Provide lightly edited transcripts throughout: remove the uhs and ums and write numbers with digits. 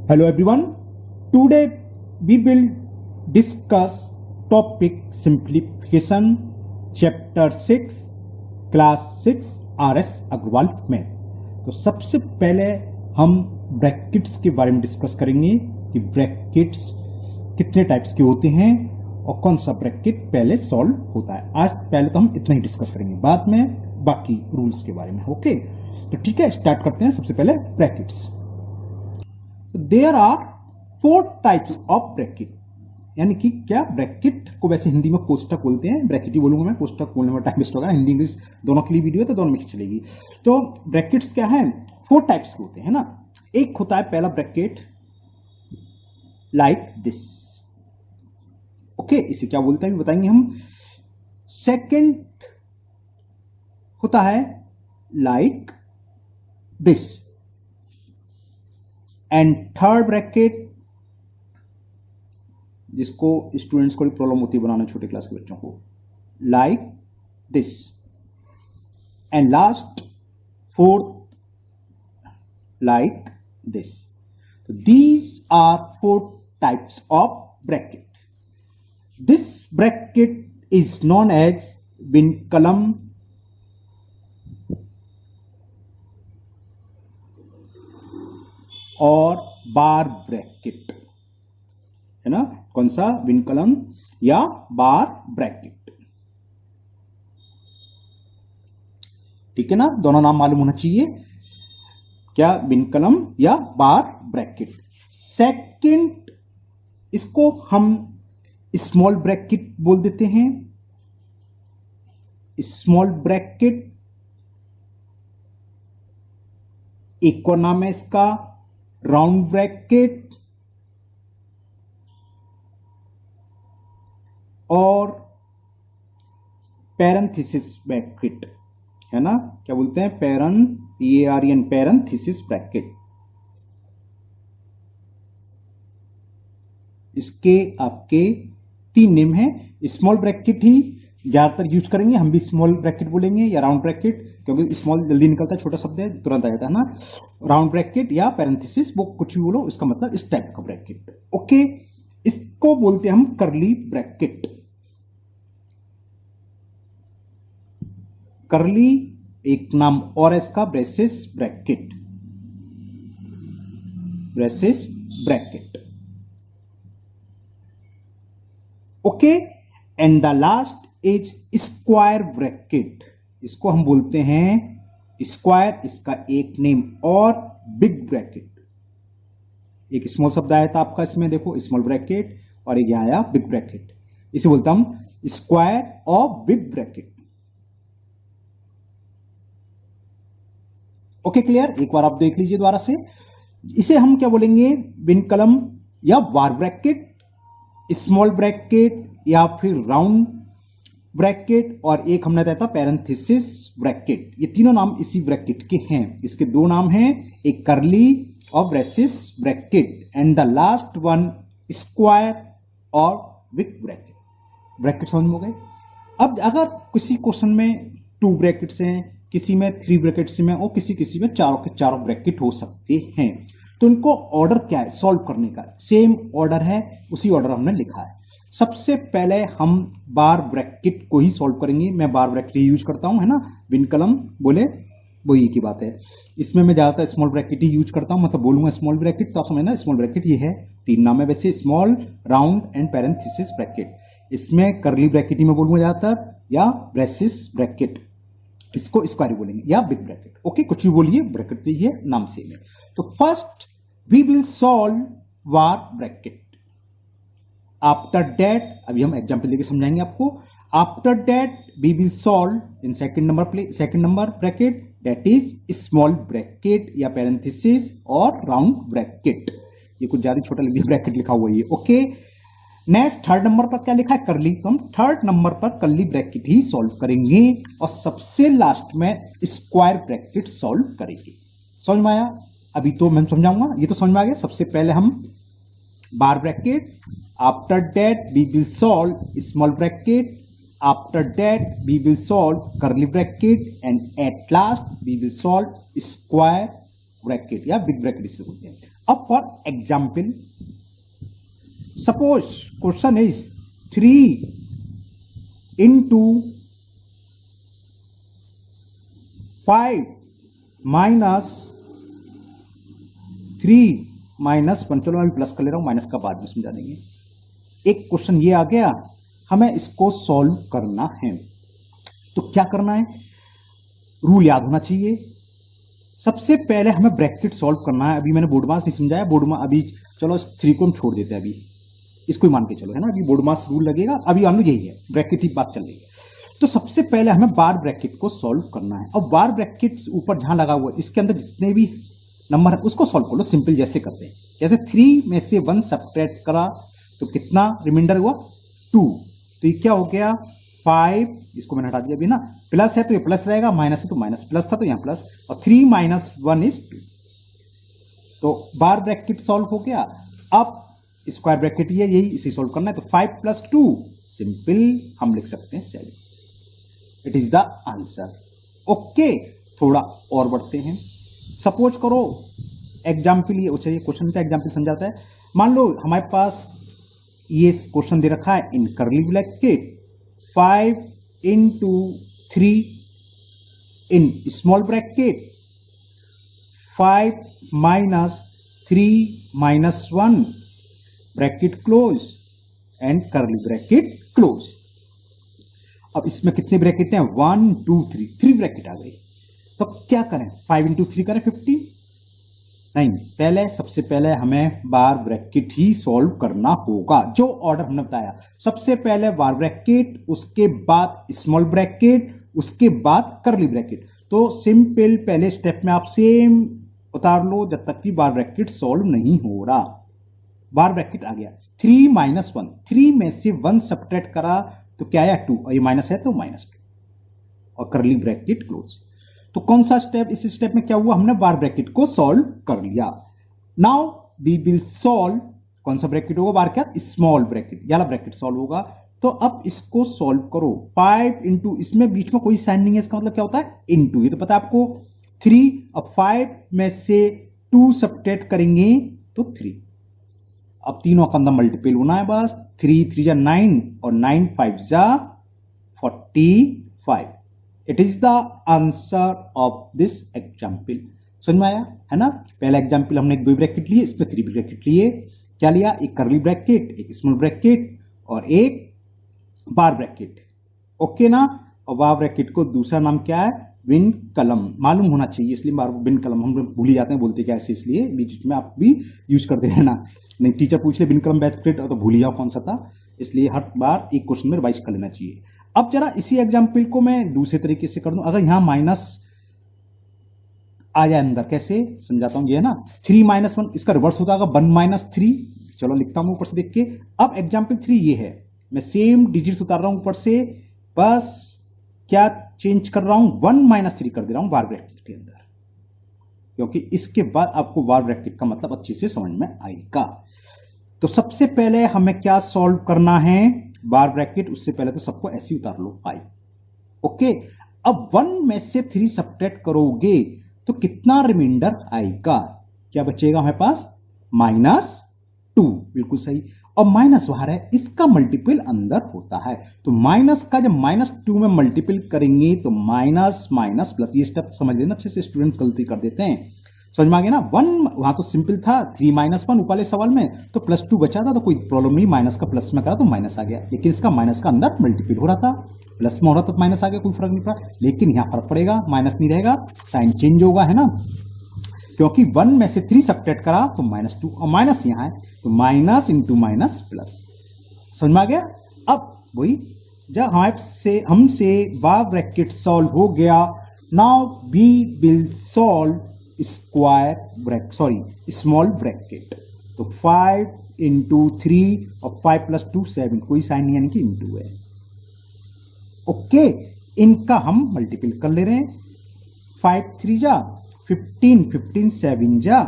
Hello everyone. Today we will discuss topic simplification chapter 6 class 6 RS Agarwal में। तो सबसे पहले हम ब्रैकेट्स के बारे में डिस्कस करेंगे कि ब्रैकेट्स कितने टाइप्स के होते हैं और कौन सा ब्रैकेट पहले सॉल्व होता है। आज पहले तो हम इतना ही डिस्कस करेंगे, बाद में बाकी रूल्स के बारे में। ओके, तो ठीक है, स्टार्ट करते हैं। सबसे पहले brackets. There are 4 types of bracket, यानी कि क्या ब्रैकेट को वैसे हिंदी में कोष्टक बोलते हैं, ब्रैकेट ही बोलूंगा मैं, कोष्टक बोलने में टाइम वेस्ट होगा। हिंदी इंग्लिश दोनों के लिए वीडियो है तो दोनों मिक्स चलेगी। तो ब्रैकेट्स क्या है, 4 टाइप्स के होते हैं ना। एक होता है पहला ब्रैकेट लाइक दिस, ओके, इसे क्या बोलते हैं बताएंगे हम। सेकंड होता है like this, and third bracket, जिसको स्टूडेंट्स को प्रॉब्लम होती है बनाना छोटे क्लास के बच्चों को, like this, and last fourth like this. तो these are 4 types of bracket. This bracket is known as vinculum और बार ब्रैकेट, है ना। कौन सा, विनकलम या बार ब्रैकेट, ठीक है ना। दोनों नाम मालूम होना चाहिए, क्या विनकलम या बार ब्रैकेट। सेकंड, इसको हम स्मॉल ब्रैकेट बोल देते हैं। स्मॉल ब्रैकेट, एक और नाम है इसका राउंड ब्रैकेट और पैरेंथेसिस ब्रैकेट, है ना। क्या बोलते हैं, पैरेंथेसिस ब्रैकेट। इसके आपके 3 नेम हैं। स्मॉल ब्रैकेट ही ज्यादातर यूज करेंगे, हम भी स्मॉल ब्रैकेट बोलेंगे या राउंड ब्रैकेट, क्योंकि स्मॉल जल्दी निकलता है, छोटा शब्द है तुरंत आ जाता है ना। राउंड ब्रैकेट या पैरेंथेसिस, वो कुछ भी बोलो, इसका मतलब इस टाइप का ब्रैकेट। ओके, इसको बोलते हैं हम करली ब्रैकेट। करली एक नाम और है इसका, braces bracket, braces bracket. Okay, and the last is square bracket. इसको हम बोलते हैं स्क्वायर, इसका एक नेम और बिग ब्रैकेट। एक स्मॉल शब्द आया था आपका इसमें, देखो स्मॉल ब्रैकेट, और एक यहां आया बिग ब्रैकेट। इसे बोलता हम स्क्वायर और बिग ब्रैकेट। Okay, clear. एक बार आप देख लीजिए दोबारा से। इसे हम क्या बोलेंगे, विनकलम या बार ब्रैकेट, स्मॉल ब्रैकेट या फिर राउंड ब्रैकेट, और एक हमने बताया था पैरेंथेसिस ब्रैकेट। ये तीनों नाम इसी ब्रैकेट के हैं। इसके 2 नाम हैं, एक करली और braces bracket, and the last one square और बिग ब्रैकेट। ब्रैकेट समझ में हो गए। अब अगर किसी क्वेश्चन में 2 ब्रैकेट्स हैं, किसी में 3 ब्रैकेट्स में, और किसी में चारों के चारों ब्रैकेट हो सकते हैं, तो इनको ऑर्डर क्या है सॉल्व करने का, सेम ऑर्डर है, उसी ऑर्डर हमने लिखा है। सबसे पहले हम बार ब्रैकेट को ही सॉल्व करेंगे। मैं बार ब्रैकेट ही यूज करता हूं, है ना। विनकलम बोले वो ही की बात है। इसमें मैं ज्यादातर स्मॉल ब्रैकेट ही यूज करता हूं, मतलब बोलूंगा स्मॉल ब्रैकेट तो आप समझना स्मॉल ब्रैकेट ये है। 3 नाम है वैसे, small, round and parenthesis bracket. इसमें करली ब्रैकेट ही मैं बोलूंगा ज्यादातर, या ब्रेसिस ब्रैकेट, इसको स्क्वायर बोलेंगे, या बिग ब्रैकेट। ओके, कुछ भी बोलिए, ब्रैकेट तो ये नाम सेम है। तो first we will solve bar bracket. After that, अभी हम एग्जांपल लेके समझाएंगे आपको। After that we will solve in second number bracket, that is small bracket या पैरेंथेसिस और राउंड ब्रैकेट। ये कुछ ज्यादा छोटा लिख दिया, ब्रैकेट लिखा हुआ है ये। ओके, नेक्स्ट थर्ड नंबर पर क्या लिखा है, करली, तो हम थर्ड नंबर पर करली ब्रैकेट ही सॉल्व करेंगे, और सबसे लास्ट में स्क्वायर ब्रैकेट सॉल्व करेंगे। समझ में आया। अभी तो मैं समझाऊंगा, ये तो समझ में आ गया। सबसे पहले हम bar bracket, after that we will solve small bracket, After that we will solve curly bracket and at last we will solve square bracket या बिग ब्रैकेट इसे बोलते हैं। अब for example suppose question is 3 into 5 minus 3 minus 1, चलो मैं plus कर ले रहा हूं, माइनस का बाद में समझा देंगे। एक क्वेश्चन ये आ गया, हमें इसको सॉल्व करना है। तो क्या करना है, रूल याद होना चाहिए। सबसे पहले हमें ब्रैकेट सॉल्व करना है। अभी मैंने बोर्ड मास नहीं समझाया, बोर्ड मास अभी चलो इस 3 को हम छोड़ देते हैं, अभी इसको ही मान के चलो, है ना। अभी बोर्ड मास रूल लगेगा, अभी मान लो यही है, ब्रैकेट ही बात चल रही है। तो सबसे पहले हमें बार ब्रैकेट को सॉल्व करना है। अब बार ब्रैकेट ऊपर जहां लगा हुआ है इसके अंदर जितने भी नंबर है उसको सॉल्व कर लो, सिंपल जैसे करते हैं। जैसे 3 में से 1 सब्ट्रैक्ट करा तो कितना रिमाइंडर हुआ 2, तो ये क्या हो गया 5, इसको मैंने हटा दिया अभी ना, प्लस है तो ये प्लस रहेगा, माइनस है तो माइनस, प्लस था तो यहाँ प्लस, और 3 minus 1 is 2। तो बार ब्रैकेट सॉल्व हो गया। अब स्क्वायर ब्रैकेट ये यही इसे सॉल्व करना है, तो 5 + 2 सिंपल हम लिख सकते हैं 7। It is the answer. Okay, थोड़ा और बढ़ते हैं। सपोज करो एग्जाम्पल ये क्वेश्चन का एग्जाम्पल समझाता है। मान लो हमारे पास ये क्वेश्चन दे रखा है in curly bracket 5 into 3 in small bracket 5 minus 3 minus 1 bracket close and curly bracket close. अब इसमें कितने ब्रैकेट हैं 1 2 3 ब्रैकेट आ गई। तो क्या करें, 5 into 3 करें 50? नहीं, पहले सबसे पहले हमें बार ब्रैकेट ही सॉल्व करना होगा, जो ऑर्डर हमने बताया। सबसे पहले बार ब्रैकेट, उसके बाद स्मॉल ब्रैकेट, उसके बाद कर्ली ब्रैकेट। तो सिंपल पहले स्टेप में आप सेम उतार लो जब तक कि बार ब्रैकेट सॉल्व नहीं हो रहा। बार ब्रैकेट आ गया 3 minus 1, 3 में से 1 सब्ट्रैक्ट करा तो क्या आया 2, और ये माइनस है तो -2, और कर्ली ब्रैकेट क्लोज। तो कौन सा स्टेप, इस स्टेप में क्या हुआ, हमने बार ब्रैकेट को सॉल्व कर लिया। नाउ वी विल सॉल्व, कौन सा ब्रैकेट होगा, बार क्या, स्मॉल ब्रैकेट, वाला ब्रैकेट सॉल्व होगा। तो अब इसको सॉल्व करो 5 into, इसमें बीच में कोई साइन नहीं है, इसका मतलब क्या होता है इनटू, ये तो पता है आपको 3। अब 5 में से 2 सब्ट्रैक्ट करेंगे तो 3। अब तीनों का अंदर मल्टीपल होना है बस, 3 3 जा 9 और 9 5 जा 45। It is the answer of this example. समझ में आया है ना। पहला एग्जाम्पल हमने 2 ब्रैकेट लिए, इसमें 3 ब्रैकेट लिए। क्या लिया, एक कर्ली ब्रैकेट, एक स्मॉल ब्रैकेट और एक बार ब्रैकेट। ओके ना। और बार ब्रैकेट को दूसरा नाम क्या है, विन कलम, मालूम होना चाहिए, इसलिए बार विन कलम हम भूल ही जाते हैं, बोलते क्या ऐसे, इसलिए बीच में आप भी यूज करते रहना। नहीं टीचर पूछ ले विन कलम ब्रैकेट तो भूल ही जाओ कौन सा था, इसलिए हर बार एक क्वेश्चन में रिवाइज कर लेना चाहिए। अब जरा इसी एग्जाम्पल को मैं दूसरे तरीके से कर दूं, अगर यहां माइनस आ जाए अंदर, कैसे समझाता हूं, ये है ना 3 minus 1, इसका रिवर्स होता है 1 - 3। चलो लिखता हूं ऊपर से देख के। अब एग्जाम्पल 3 ये है, मैं सेम डिजिट्स उतार रहा हूं ऊपर से, बस क्या चेंज कर रहा हूं 1 - 3 कर दे रहा हूं बार ब्रैकेट के अंदर, क्योंकि इसके बाद आपको बार ब्रैकेट का मतलब अच्छे से समझ में आएगा। तो सबसे पहले हमें क्या सॉल्व करना है, बार ब्रैकेट, उससे पहले तो सबको ऐसे ही उतार लो 5। ओके, अब 1 में से 3 सब्ट्रैक्ट करोगे तो कितना रिमाइंडर आएगा, क्या बचेगा हमारे पास -2। बिल्कुल सही, और माइनस बाहर है, इसका मल्टीपल अंदर होता है, तो माइनस का जब -2 में मल्टीपल करेंगे तो माइनस माइनस प्लस। ये स्टेप समझ लेना अच्छे से, स्टूडेंट्स गलती कर देते हैं। समझ में आ गया ना। 1 वहां तो सिंपल था, 3 - 1 ऊपर वाले सवाल में तो +2 बचा था, तो कोई प्रॉब्लम नहीं, माइनस का प्लस में करा तो माइनस आ गया, लेकिन इसका माइनस का अंदर मल्टीपल हो रहा था, प्लस में हो रहा था तो माइनस आ गया, कोई फर्क नहीं पड़ा। लेकिन यहां फर्क पड़ेगा, माइनस नहीं रहेगा, साइन चेंज होगा, है ना, क्योंकि 1 में से 3 सब्ट्रैक्ट करा तो -2, और माइनस यहां है तो माइनस इंटू माइनस प्लस। समझ में आ गया। अब वही जब हमसे बार ब्रैकेट सॉल्व हो गया, now we will solve small bracket. तो 5 into 3 और 5 + 2 7, कोई साइन नहीं यानी कि इंटू है। ओके, इनका हम मल्टीपल कर ले रहे हैं, 5 3 जा 15, 15 7 जा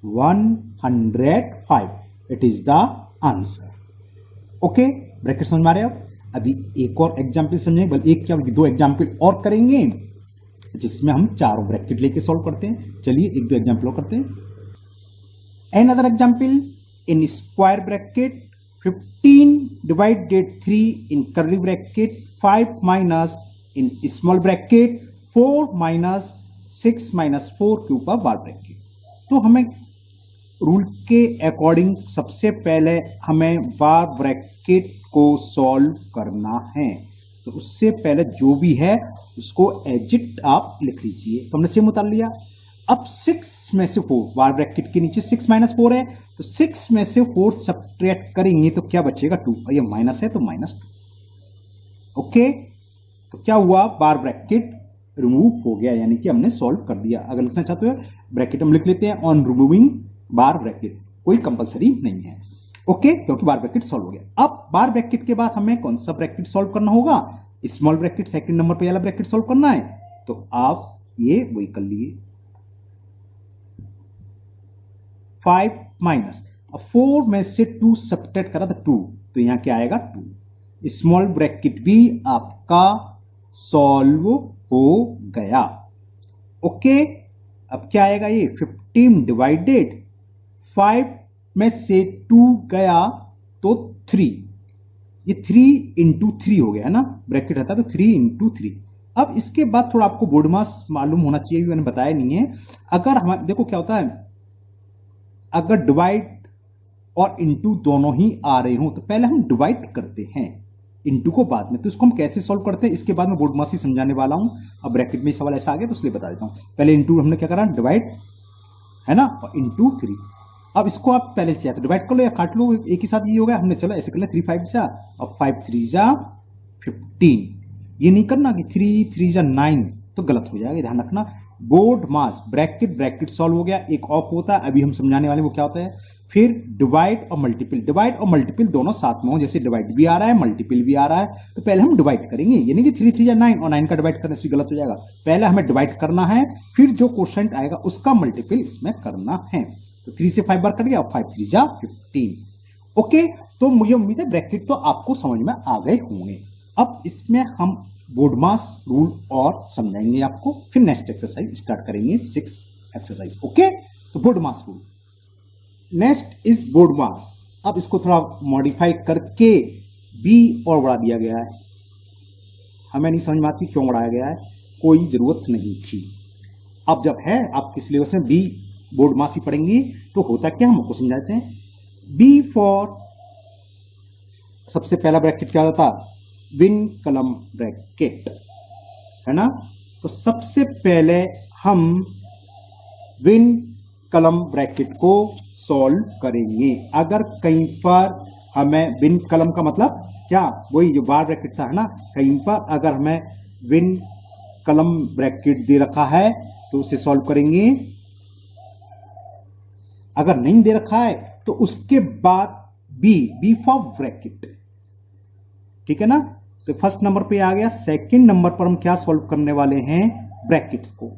105। It is the answer. Okay, bracket समझ में आ रहे हो। अभी एक और एग्जाम्पल समझेंगे, बल्कि एक क्या बल्कि 2 एग्जाम्पल और करेंगे, जिसमें हम चारों ब्रैकेट लेके सॉल्व करते हैं। चलिए एक दो एग्जाम्पल करते हैं। Another example, in square bracket 15 divided 3 in curly bracket 5 minus in small bracket 4 minus 6 minus 4 के ऊपर बार ब्रैकेट। तो हमें रूल के अकॉर्डिंग सबसे पहले हमें बार ब्रैकेट को सॉल्व करना है। तो उससे पहले जो भी है उसको एज इट आप लिख लीजिए। तो हमने सेम उतार लिया। अब 6 में से 4 बार ब्रैकेट के नीचे 6 माइनस 4 है, तो 6 में से 4 सब्ट्रैक्ट करेंगे तो क्या बचेगा 2, और ये माइनस है तो -2। ओके, तो क्या हुआ, बार ब्रैकेट रिमूव हो गया, यानी कि हमने सॉल्व कर दिया। अगर लिखना चाहते हो ब्रैकेट हम लिख लेते हैं ऑन रिमूविंग बार ब्रैकेट, कोई कंपलसरी नहीं है। ओके, क्योंकि बार ब्रैकेट सॉल्व हो गया। अब बार ब्रैकेट के बाद हमें कौन सा ब्रैकेट सॉल्व करना होगा, स्मॉल ब्रैकेट सेकंड नंबर पे वाला ब्रैकेट सॉल्व करना है। तो आप ये वही कर लिए 5 माइनस, अब 4 में से 2 सब्ट्रैक्ट करा तो 2, तो यहां क्या आएगा 2। स्मॉल ब्रैकेट भी आपका सॉल्व हो गया। ओके, अब क्या आएगा, ये 15 डिवाइडेड 5 में से 2 गया तो 3, ये 3 इंटू 3 हो गया है ना, ब्रैकेट आता है तो 3 इंटू 3। अब इसके बाद थोड़ा आपको बोर्ड मास मालूम होना चाहिए, मैंने बताया नहीं है। अगर हम देखो क्या होता है, अगर डिवाइड और इंटू दोनों ही आ रहे हो तो पहले हम डिवाइड करते हैं, इंटू को बाद में। तो इसको हम कैसे सॉल्व करते हैं इसके बाद मैं बोर्ड मास ही समझाने वाला हूं। अब ब्रैकेट में सवाल ऐसा आ गया तो इसलिए बता देता हूं। पहले इंटू हमने क्या करा, डिवाइड है ना, और इंटू 3। अब इसको आप पहले चाहे तो डिवाइड कर लो या काट लो, एक ही साथ ये हो गया। हमने चलो ऐसे कर लिया 3 5 जा और 5 3 जा 15। ये नहीं करना कि 3 3 जा 9, तो गलत हो जाएगा, ध्यान रखना। बोर्ड मास ब्रैकेट ब्रैकेट सॉल्व हो गया, एक ऑफ होता है, अभी हम समझाने वाले वो क्या होता है। फिर डिवाइड और मल्टीपल, डिवाइड और मल्टीपल दोनों साथ में हो, जैसे डिवाइड भी आ रहा है मल्टीपल भी आ रहा है, तो पहले हम डिवाइड करेंगे। ये नहीं कि 3 3 या 9 और 9 का डिवाइड करने से गलत हो जाएगा। पहले हमें डिवाइड करना है, फिर जो क्वोशंट आएगा उसका मल्टीपल इसमें करना है। तो 3 से 5 बार कट गया और 5 3 जा 15। ओके, तो मुझे उम्मीद है ब्रैकेट तो आपको समझ में आ गए होंगे। अब इसमें हम बोर्ड मास रूल और समझाएंगे आपको, फिर नेक्स्ट एक्सरसाइज स्टार्ट करेंगे 6 एक्सरसाइज। ओके, तो BODMAS rule, next is BODMAS. अब इसको थोड़ा मॉडिफाई करके बी और बढ़ा दिया गया है। हमें नहीं समझ में आती क्यों बढ़ाया गया है, कोई जरूरत नहीं थी। अब जब है आपके सिलेबस में बी बोर्ड मास ही पढ़ेंगे तो होता क्या, हम आपको समझाते हैं। बी फॉर सबसे पहला ब्रैकेट क्या होता था, विन कलम ब्रैकेट है ना। तो सबसे पहले हम विन कलम ब्रैकेट को सॉल्व करेंगे। अगर कहीं पर हमें विन कलम का मतलब क्या, वही जो बार ब्रैकेट था है ना, कहीं पर अगर हमें विन कलम ब्रैकेट दे रखा है तो उसे सॉल्व करेंगे। अगर नहीं दे रखा है तो उसके बाद बी फॉर ब्रैकेट, ठीक है ना। तो फर्स्ट नंबर पे आ गया। सेकंड नंबर पर हम क्या सॉल्व करने वाले हैं, ब्रैकेट्स को।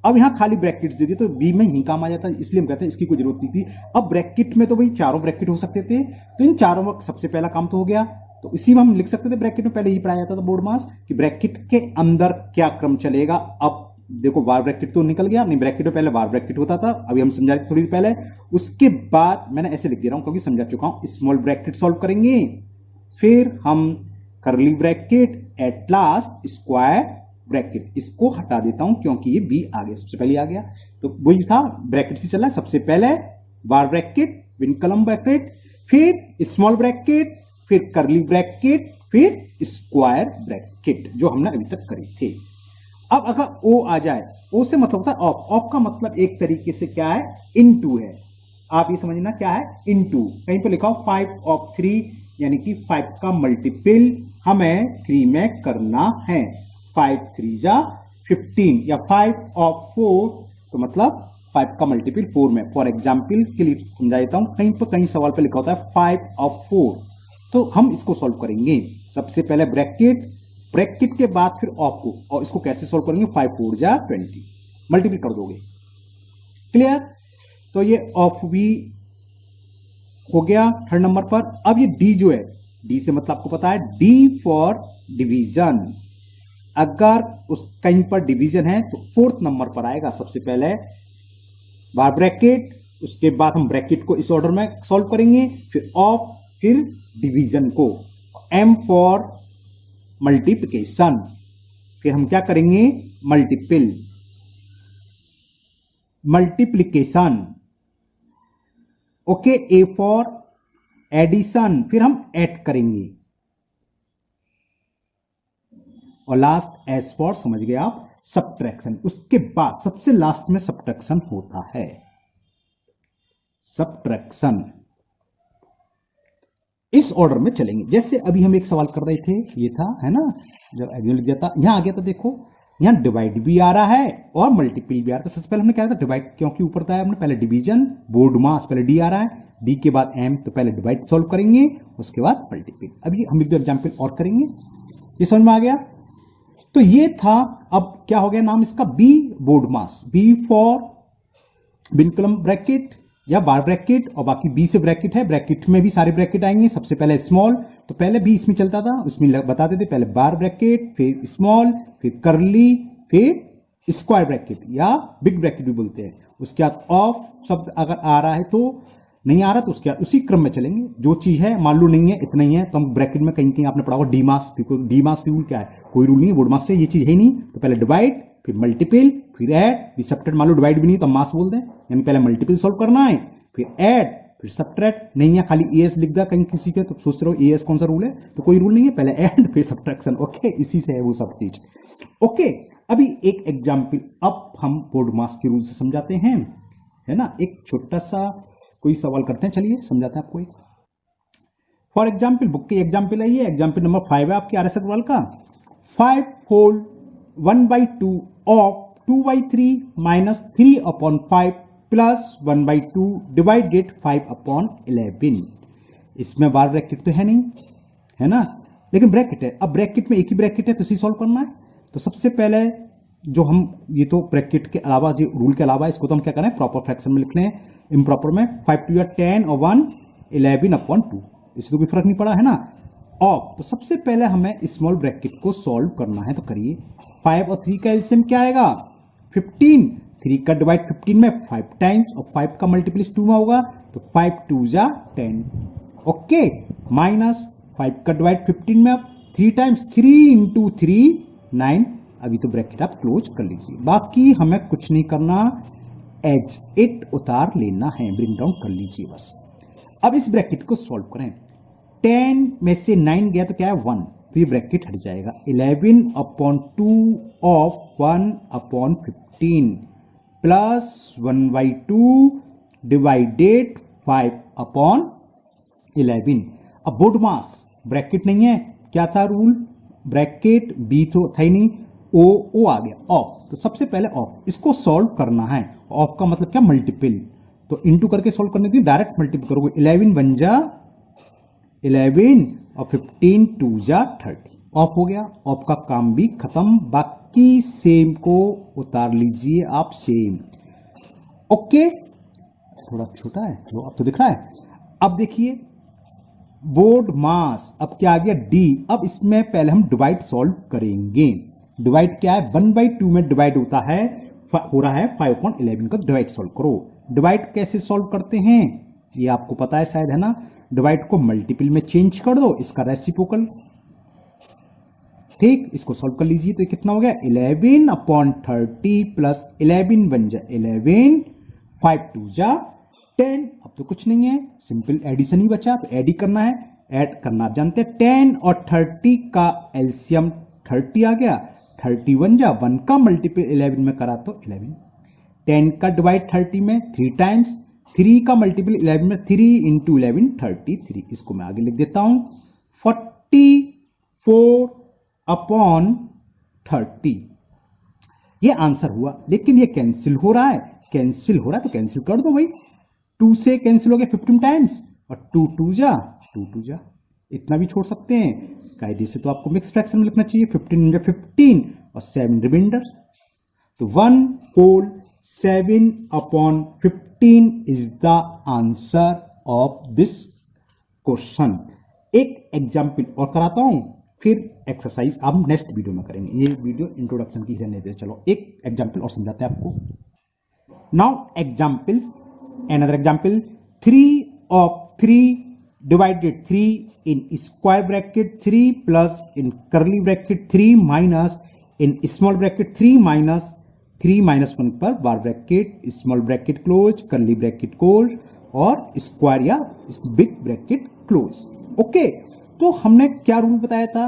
अब यहां खाली ब्रैकेट्स दे दिए तो बी में ही काम आ जाता है, इसलिए हम कहते हैं इसकी कोई जरूरत नहीं थी। अब ब्रैकेट में तो भाई चारों ब्रैकेट हो सकते थे, तो इन चारों में सबसे पहला काम तो हो गया। तो इसी में हम लिख सकते थे, ब्रैकेट में पहले ही पढ़ाया जाता था बोर्ड मास कि ब्रैकेट के अंदर क्या क्रम चलेगा। अब देखो बार ब्रैकेट तो निकल गया, नहीं ब्रैकेट में पहले बार ब्रैकेट होता था, अभी हम समझा थोड़ी देर पहले। उसके बाद मैंने ऐसे लिख दे रहा हूं क्योंकि समझा चुका हूं। स्मॉल ब्रैकेट सॉल्व करेंगे, फिर हम curly bracket, at last square bracket. इसको हटा देता हूं क्योंकि ये बी आ गया, सबसे पहले आ गया। तो वही था, ब्रैकेट से चल रहा है। सबसे पहले बार ब्रैकेट, विन कलम ब्रैकेट, फिर स्मॉल ब्रैकेट, फिर कर्ली ब्रैकेट, फिर स्क्वायर ब्रैकेट, जो हमने अभी तक करे थे। अब अगर ओ आ जाए, ओ से मतलब होता है ऑफ। ऑफ का मतलब एक तरीके से क्या है, इनटू है। आप ये समझना क्या है, इनटू। कहीं पे लिखा हो 5 ऑफ 3, यानी कि 5 का मल्टीपल हमें 3 में करना है। 5 3 जा 15 या 5 ऑफ 4, तो मतलब 5 का मल्टीपल 4 में। फॉर एग्जाम्पल के लिए समझा देता हूं, कहीं पर कहीं सवाल पे लिखा होता है 5 ऑफ 4, तो हम इसको सॉल्व करेंगे। सबसे पहले ब्रैकेट, ब्रैकेट के बाद फिर ऑफ को, और इसको कैसे सॉल्व करेंगे, 5 4 जा 20, मल्टीपल कर दोगे। क्लियर। तो ये ऑफ भी हो गया थर्ड नंबर पर। अब ये डी जो है, डी से मतलब आपको पता है डी फॉर डिवीजन। अगर उस कहीं पर डिवीजन है तो फोर्थ नंबर पर आएगा। सबसे पहले बार ब्रैकेट, उसके बाद हम ब्रैकेट को इस ऑर्डर में सॉल्व करेंगे, फिर ऑफ, फिर डिवीजन को, एम फॉर मल्टीप्लिकेशन, फिर हम क्या करेंगे multiplication, okay, A for addition, फिर हम ऐड करेंगे, और लास्ट एस फॉर, समझ गए आप, सब्ट्रैक्शन। उसके बाद सबसे लास्ट में सब्ट्रैक्शन होता है, सब्ट्रैक्शन। इस ऑर्डर में चलेंगे। जैसे अभी हम एक सवाल कर रहे थे, ये था, है ना, जब एग्जाम लिख दिया था, यहां आ गया था, देखो यहां डिवाइड भी आ रहा है और मल्टीपल भी आ रहा है। सबसे पहले हमने क्या था, डिवाइड, क्योंकि ऊपर था हमने पहले डिवीजन, बोर्ड मास, पहले डी आ रहा है, डी के बाद एम, तो पहले डिवाइड सॉल्व करेंगे, उसके बाद मल्टीपल। अभी हम एक दो एग्जाम्पल और करेंगे, ये समझ में आ गया। तो ये था, अब क्या हो गया नाम इसका, BODMAS, B for vinculum bracket या बार ब्रैकेट, और बाकी बी से ब्रैकेट है, ब्रैकेट में भी सारे ब्रैकेट आएंगे। सबसे पहले स्मॉल, तो पहले भी इसमें चलता था, उसमें बताते थे पहले बार ब्रैकेट, फिर स्मॉल, फिर करली, फिर स्क्वायर ब्रैकेट या बिग ब्रैकेट भी बोलते हैं। उसके बाद ऑफ शब्द अगर आ रहा है तो, नहीं आ रहा तो उसके बाद उसी क्रम में चलेंगे। जो चीज है मान लो नहीं है, इतना ही है, तो हम ब्रैकेट में कहीं कहीं आपने पढ़ा होगा डी मास, डी मास रूल क्या है, कोई रूल नहीं है बोर्ड मास से, ये चीज है ही नहीं। तो पहले डिवाइड, फिर मल्टीपल, फिर ऐड, फिर सब्ट्रैक्ट। मान लो डिवाइड भी नहीं तो हम मास बोल दें, यानी पहले मल्टीपल सॉल्व करना है, फिर ऐड, फिर सब्ट्रैक्ट। नहीं है खाली एस लिख दिया कहीं किसी के, तो सोच रहे हो एस कौन सा रूल है, तो कोई रूल नहीं है, पहले ऐड फिर सब्ट्रैक्शन। ओके, इसी से है वो सब चीज। ओके, अभी एक एग्जाम्पल अब हम बोर्ड मास के रूल से समझाते हैं, है ना। एक छोटा सा कोई सवाल करते हैं, चलिए समझाते हैं आपको एक। फॉर एग्जाम्पल, बुक की एग्जाम्पल है ये, एग्जाम्पल नंबर 5 है आपके आर एस अग्रवाल का। 5 whole 1/2 of 2/3 minus 3/5 plus 1/2 divided 5/11। इसमें बार ब्रैकेट तो है नहीं, है ना, लेकिन ब्रैकेट है। अब ब्रैकेट में एक ही ब्रैकेट है तो इसे सॉल्व करना है। तो सबसे पहले जो हम, ये तो ब्रैकेट के अलावा, जो रूल के अलावा, इसको तो हम क्या करें, प्रॉपर फ्रैक्शन में लिख लें, इम्प्रॉपर में 5 2 10 और 1 11/2, इससे तो कोई फर्क नहीं पड़ा, है ना। ऑफ, तो सबसे पहले हमें स्मॉल ब्रैकेट को सॉल्व करना है, तो करिए। 5 और 3 का एलसीएम क्या आएगा, 15, 3 का डिवाइड 15 में 5 टाइम्स, और 5 का मल्टीपल 2 में होगा, तो 5 2 जा 10, ओके, माइनस 5 का डिवाइड 15 में 3 टाइम्स, 3 इंटू 3 9। अभी तो ब्रैकेट आप क्लोज कर लीजिए, बाकी हमें कुछ नहीं करना, एज इट उतार लेना है, ब्रिंग डाउन कर लीजिए बस। अब इस ब्रैकेट को सॉल्व करें, 10 में से 9 गया तो क्या है 1, तो ये ब्रैकेट हट जाएगा। 11/2 ऑफ 1/15 प्लस 1/2 डिवाइडेड 5/11। अब बोर्ड मास, ब्रैकेट नहीं है, क्या था रूल, ब्रैकेट बी तो था ही नहीं, ओ आ गया, ऑफ। तो सबसे पहले ऑफ, इसको सॉल्व करना है। ऑफ का मतलब क्या, मल्टीपल, तो इंटू करके सॉल्व करने के लिए डायरेक्ट मल्टीपल करोगे, 11 1 जा 11 और 15 2 जा 30, ऑफ हो गया। ऑफ का काम भी खत्म, बाकी सेम को उतार लीजिए आप, सेम, ओके। थोड़ा छोटा है तो अब तो दिख रहा है। अब देखिए बोर्ड मास, अब क्या आ गया डी। अब इसमें पहले हम डिवाइड सॉल्व करेंगे। डिवाइड क्या है, 1/2 में डिवाइड होता है, हो रहा है 5/11 का डिवाइड सॉल्व करो। डिवाइड कैसे सॉल्व करते हैं ये आपको पता है शायद, है ना। डिवाइड को मल्टीपल में चेंज कर दो, इसका रेसिप्रोकल, ठीक, इसको सॉल्व कर लीजिए। तो ये कितना हो गया, 11/30 प्लस 11 1 जा 11, 5 2 जा 10। अब तो कुछ नहीं है, सिंपल एडिशन ही बचा, तो ऐड ही करना है। ऐड करना आप जानते हैं, 10 और 30 का एलसीएम 30 आ गया, 31 जा 1 का मल्टीपल 11 में करा तो 11, 10 का डिवाइड 30 में 3 टाइम्स, 3 का मल्टीपल 11 में 3 इंटू 11 33। इसको मैं आगे लिख देता हूं, 44/30। ये आंसर हुआ, लेकिन ये कैंसिल हो रहा है, कैंसिल हो रहा है तो कैंसिल कर दो भाई। 2 से कैंसिल हो गया 15 टाइम्स, और 2 2 जा 2 2 जा, इतना भी छोड़ सकते हैं। कायदे से तो आपको मिक्स फ्रैक्शन में लिखना चाहिए, 15 × 15 और 7 रिमाइंडर, तो 1 whole 7/15 is the answer of this question. एक एग्जाम्पल और कराता हूं, फिर एक्सरसाइज हम नेक्स्ट वीडियो में करेंगे। ये वीडियो इंट्रोडक्शन की रहने दे। चलो एक एग्जाम्पल और समझाते हैं आपको। Now examples, another example, 3 of 3 divided 3 in square bracket 3 plus in curly bracket 3 minus in small bracket 3 minus 1 पर bar bracket, small bracket close, curly bracket close और स्क्वायर या बिग ब्रैकेट क्लोज। ओके, तो हमने क्या rule बताया था?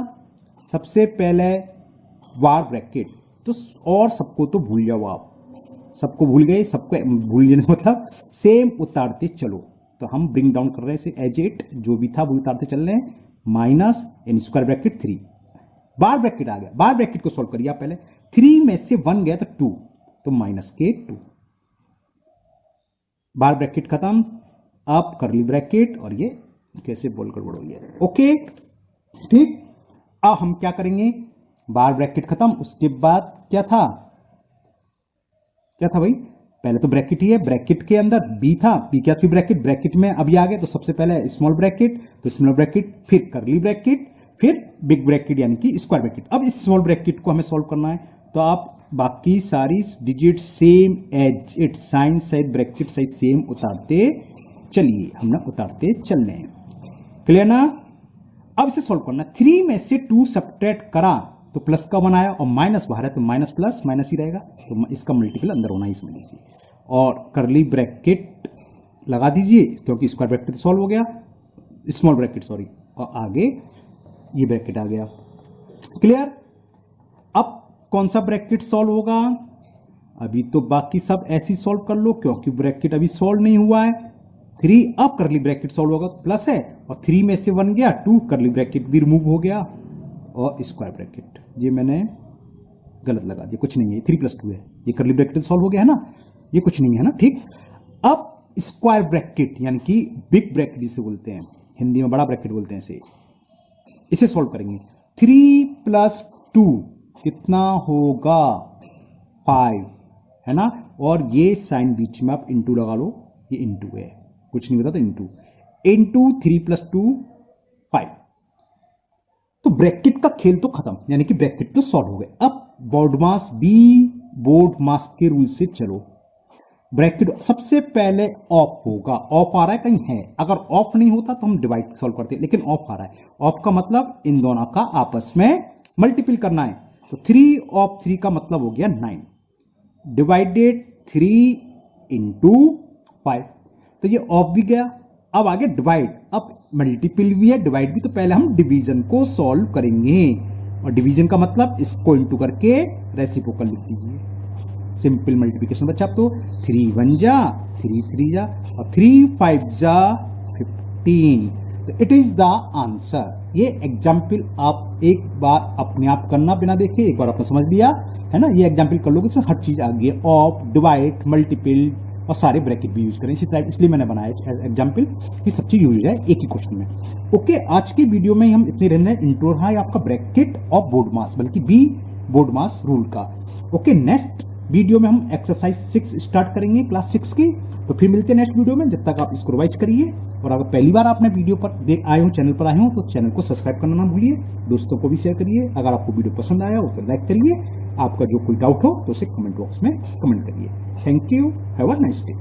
सबसे पहले बार ब्रैकेट, तो और सबको तो भूल जाओ आप, सबको भूल गए, सबको भूल जाने मतलब सेम उतारते चलो। तो हम ब्रिंग डाउन कर रहे हैं एज इट, जो भी था वो उतारते चल रहे हैं। Minus in square bracket 3, bar bracket आ गया। बार ब्रैकेट को सॉल्व करिए आप पहले। 3 में से 1 गया तो 2, तो माइनस के 2, बार ब्रैकेट खत्म। अब करली ब्रैकेट, और ये कैसे बोल गड़बड़ हो गया। ओके ठीक, अब हम क्या करेंगे? बार ब्रैकेट खत्म, उसके बाद क्या था भाई? पहले तो ब्रैकेट ही है, ब्रैकेट के अंदर बी था, बी क्या थी? ब्रैकेट, ब्रैकेट में अभी आ गए तो सबसे पहले स्मॉल ब्रैकेट, तो स्मॉल ब्रैकेट, फिर करली ब्रैकेट, फिर बिग ब्रैकेट यानी कि स्क्वायर ब्रैकेट। अब इस स्मॉल ब्रैकेट को हमें सॉल्व करना है, तो आप बाकी सारी digit same as it, sign सहित ब्रैकेट सहित सेम उतारते चलिए। हमने उतारते चलने हैं, क्लियर ना? अब इसे सॉल्व करना। 3 में से 2 सब्ट्रैक्ट करा तो प्लस का बनाया, और माइनस बाहर है तो माइनस प्लस माइनस ही रहेगा, तो इसका मल्टीपल अंदर होना ही समझ लीजिए। और करली ब्रैकेट लगा दीजिए क्योंकि स्क्वायर ब्रैकेट सॉल्व हो गया, स्मॉल ब्रैकेट सॉरी, और आगे ये ब्रैकेट आ गया। क्लियर? अब कौन सा ब्रैकेट सॉल्व होगा? अभी तो बाकी सब ऐसी सॉल्व कर लो क्योंकि ब्रैकेट अभी सॉल्व नहीं हुआ है। 3, अब करली ब्रैकेट सॉल्व होगा, प्लस है, और 3 में से 1 गया 2, करली ब्रैकेट भी रिमूव हो गया, और स्क्वायर ब्रैकेट, ये मैंने गलत लगा दिया, कुछ नहीं है, 3 + 2 है, ये करली ब्रैकेट सॉल्व हो गया है ना, ये कुछ नहीं है ना, ठीक। अब स्क्वायर ब्रैकेट यानी कि बिग ब्रैकेट जिसे बोलते हैं, हिंदी में बड़ा ब्रैकेट बोलते हैं इसे सॉल्व करेंगे। 3 + 2 कितना होगा? 5 है ना, और ये साइन बीच में आप इंटू लगा लो, ये इंटू है, कुछ नहीं होता तो इंटू 3 + 2 5। तो ब्रैकेट का खेल तो खत्म, यानी कि ब्रैकेट तो सॉल्व हो गए। अब बोर्डमास बोर्ड मास के रूल से चलो। ब्रैकेट सबसे पहले ऑफ होगा, ऑफ आ रहा है कहीं है, अगर ऑफ नहीं होता तो हम डिवाइड सॉल्व करते, लेकिन ऑफ आ रहा है। ऑफ का मतलब इन दोनों का आपस में मल्टीपल करना है, तो 3 ऑफ 3 का मतलब हो गया 9 डिवाइडेड 3 × 5, तो ये ऑफ भी गया। अब आगे डिवाइड, अब मल्टीपल भी है डिवाइड भी, तो पहले हम डिवीजन को सॉल्व करेंगे, और डिवीजन का मतलब इसको इंटू करके रेसिप्रोकल लिख दीजिए, सिंपल मल्टीप्लिकेशन बच्चा। अब तो 3 1 जा 3 3 जा और 3 5 जा 15, तो इट इज द आंसर। ये एग्जाम्पल आप एक बार अपने आप करना बिना देखे, एक बार आपने समझ लिया है ना, ये एग्जाम्पल कर लोगे तो हर चीज आ गई, ऑफ, डिवाइड, मल्टीपल और सारे ब्रैकेट भी यूज करें इसी टाइप, इसलिए मैंने बनाया एज एग्जाम्पल कि सब चीज यूज हो जाए एक ही क्वेश्चन में। ओके, आज की वीडियो में हम इतने रहने, इंट्रो रहा है आपका ब्रैकेट ऑफ बोर्ड मास, बल्कि बी बोर्ड मास रूल का। ओके, नेक्स्ट वीडियो में हम एक्सरसाइज 6 स्टार्ट करेंगे क्लास 6 की, तो फिर मिलते हैं नेक्स्ट वीडियो में। जब तक आप इसको रिवाइज करिए, और अगर पहली बार आपने वीडियो पर आए हो, चैनल पर आए हो, तो चैनल को सब्सक्राइब करना ना भूलिए, दोस्तों को भी शेयर करिए। अगर आपको वीडियो पसंद आया हो तो लाइक करिए, आपका जो कोई डाउट हो तो उसे कमेंट बॉक्स में कमेंट करिए। Thank you, have a nice day.